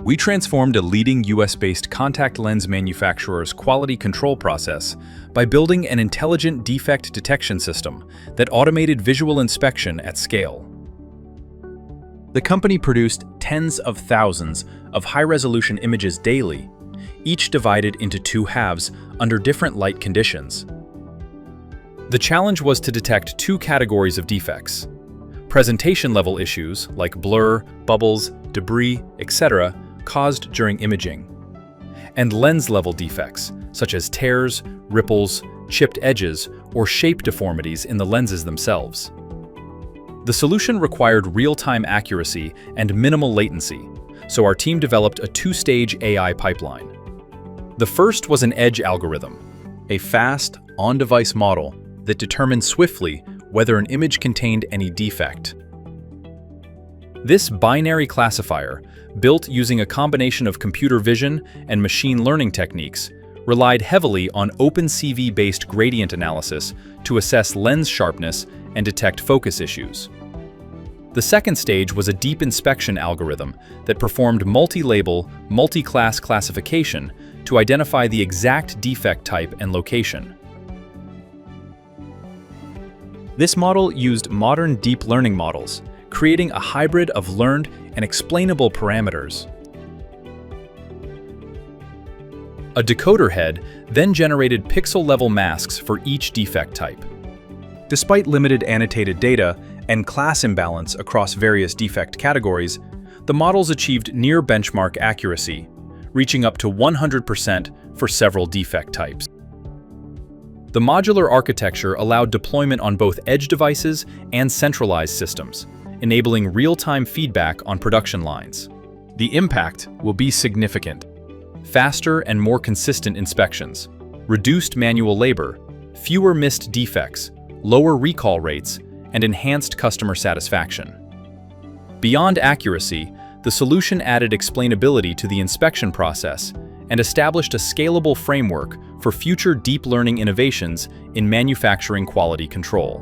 we transformed a leading US-based contact lens manufacturer's quality control process by building an intelligent defect detection system that automated visual inspection at scale. The company produced tens of thousands of high-resolution images daily, each divided into two halves under different light conditions. The challenge was to detect two categories of defects: presentation-level issues like blur, bubbles, debris, etc., caused during imaging, and lens-level defects such as tears, ripples, chipped edges, or shape deformities in the lenses themselves. The solution required real-time accuracy and minimal latency, so our team developed a two-stage AI pipeline. The first was an edge algorithm, a fast, on-device model that determined swiftly whether an image contained any defect. This binary classifier, built using a combination of computer vision and machine learning techniques, relied heavily on OpenCV-based gradient analysis to assess lens sharpness and detect focus issues. The second stage was a deep inspection algorithm that performed multi-label, multi-class classification to identify the exact defect type and location. This model used modern deep learning models, creating a hybrid of learned and explainable parameters. A decoder head then generated pixel-level masks for each defect type. Despite limited annotated data and class imbalance across various defect categories, the models achieved near-benchmark accuracy, reaching up to 100% for several defect types. The modular architecture allowed deployment on both edge devices and centralized systems, enabling real-time feedback on production lines. The impact will be significant: faster and more consistent inspections, reduced manual labor, fewer missed defects, lower recall rates, and enhanced customer satisfaction. Beyond accuracy, the solution added explainability to the inspection process and established a scalable framework for future deep learning innovations in manufacturing quality control.